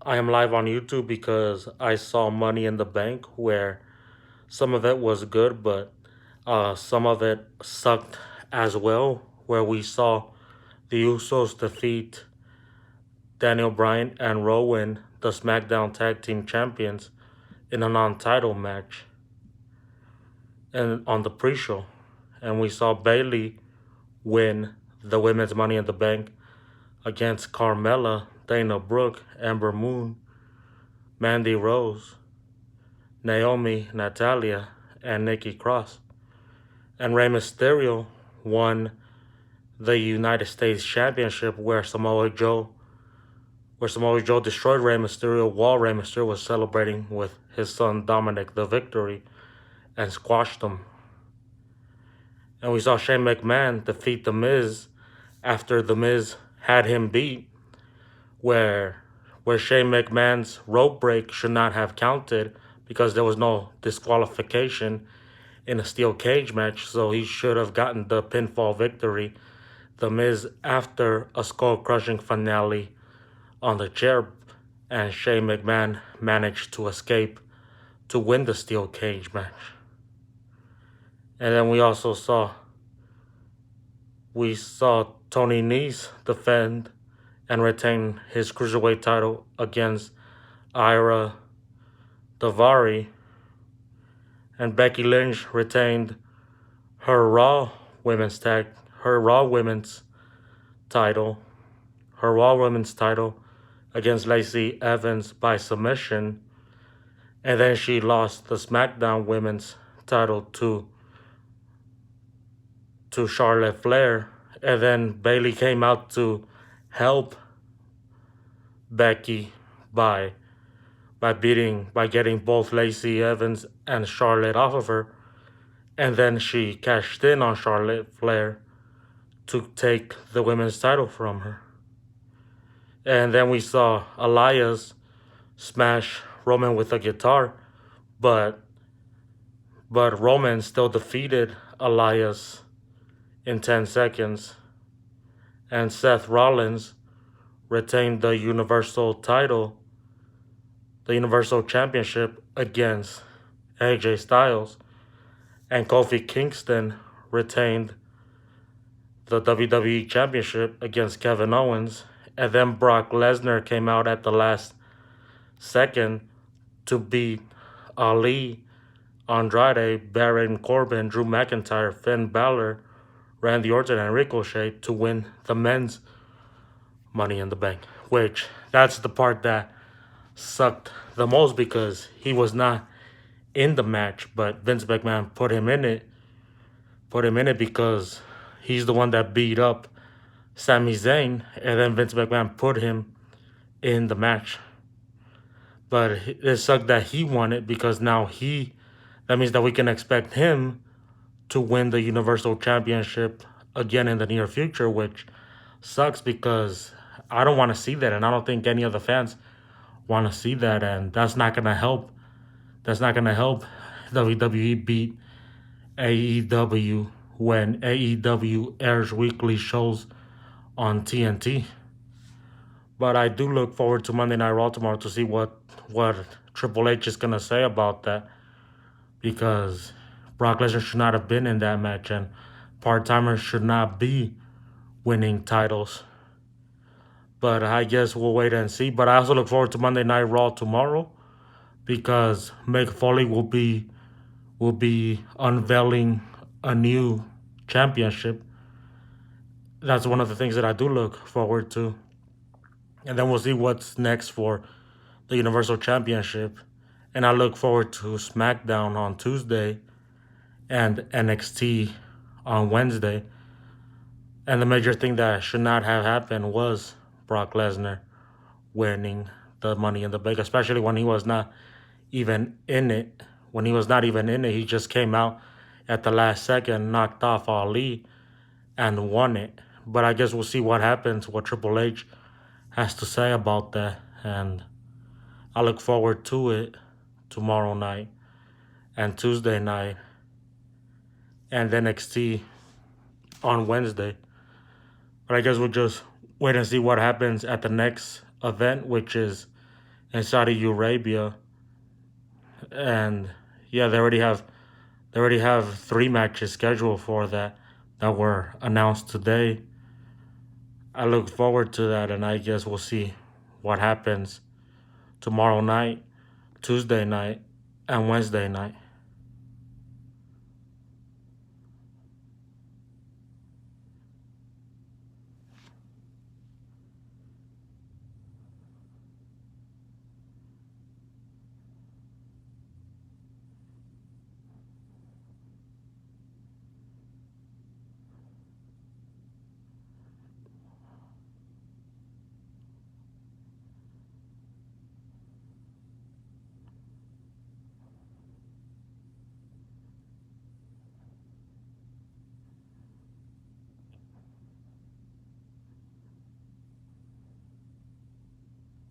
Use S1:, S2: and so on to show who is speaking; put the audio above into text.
S1: I am live on YouTube because I saw Money in the Bank where some of it was good, but some of it sucked as well. Where we saw the Usos defeat Daniel Bryan and Rowan, the SmackDown Tag Team Champions, in a non-title match, and on the pre-show, and we saw Bayley win the Women's Money in the Bank against Carmella, Dana Brooke, Amber Moon, Mandy Rose, Naomi, Natalia, and Nikki Cross. And Rey Mysterio won the United States Championship where Samoa Joe destroyed Rey Mysterio while Rey Mysterio was celebrating with his son Dominic the victory and squashed him. And we saw Shane McMahon defeat The Miz after The Miz had him beat, where Shane McMahon's rope break should not have counted because there was no disqualification in a steel cage match, so he should have gotten the pinfall victory. The Miz after a skull crushing finale on the chair, and Shane McMahon managed to escape to win the steel cage match. And then we saw Tony Nese defend and retain his cruiserweight title against Ira Davari, and Becky Lynch retained her Raw Women's title, her Raw Women's title against Lacey Evans by submission, and then she lost the SmackDown Women's title to Charlotte Flair, and then Bayley came out to help Becky by getting both Lacey Evans and Charlotte off of her, and then she cashed in on Charlotte Flair to take the women's title from her. And then we saw Elias smash Roman with a guitar, but Roman still defeated Elias in 10 seconds, and Seth Rollins retained the Universal Championship against AJ Styles, and Kofi Kingston retained the WWE Championship against Kevin Owens, and then Brock Lesnar came out at the last second to beat Ali, Andrade, Baron Corbin, Drew McIntyre, Finn Balor, Randy Orton, and Ricochet to win the men's Money in the Bank, which that's the part that sucked the most because he was not in the match, but Vince McMahon put him in it because he's the one that beat up Sami Zayn, and then Vince McMahon put him in the match. But it sucked that he won it because now that means that we can expect him to win the Universal Championship again in the near future, which sucks because I don't want to see that, and I don't think any of the fans want to see that, and that's not gonna help. That's not gonna help WWE beat AEW when AEW airs weekly shows on TNT. But I do look forward to Monday Night Raw tomorrow to see what Triple H is gonna say about that, because Brock Lesnar should not have been in that match, and part timers should not be winning titles. But I guess we'll wait and see. But I also look forward to Monday Night Raw tomorrow because Mick Foley will be unveiling a new championship. That's one of the things that I do look forward to. And then we'll see what's next for the Universal Championship. And I look forward to SmackDown on Tuesday and NXT on Wednesday. And the major thing that should not have happened was Brock Lesnar winning the Money in the Bank, especially when he was not even in it. When he was not even in it, he just came out at the last second, knocked off Ali, and won it. But I guess we'll see what happens, what Triple H has to say about that. And I look forward to it tomorrow night and Tuesday night and NXT on Wednesday. But I guess we'll just wait and see what happens at the next event, which is in Saudi Arabia, and yeah, they already have 3 matches scheduled for that were announced today. I look forward to that, and I guess we'll see what happens tomorrow night, Tuesday night, and Wednesday night.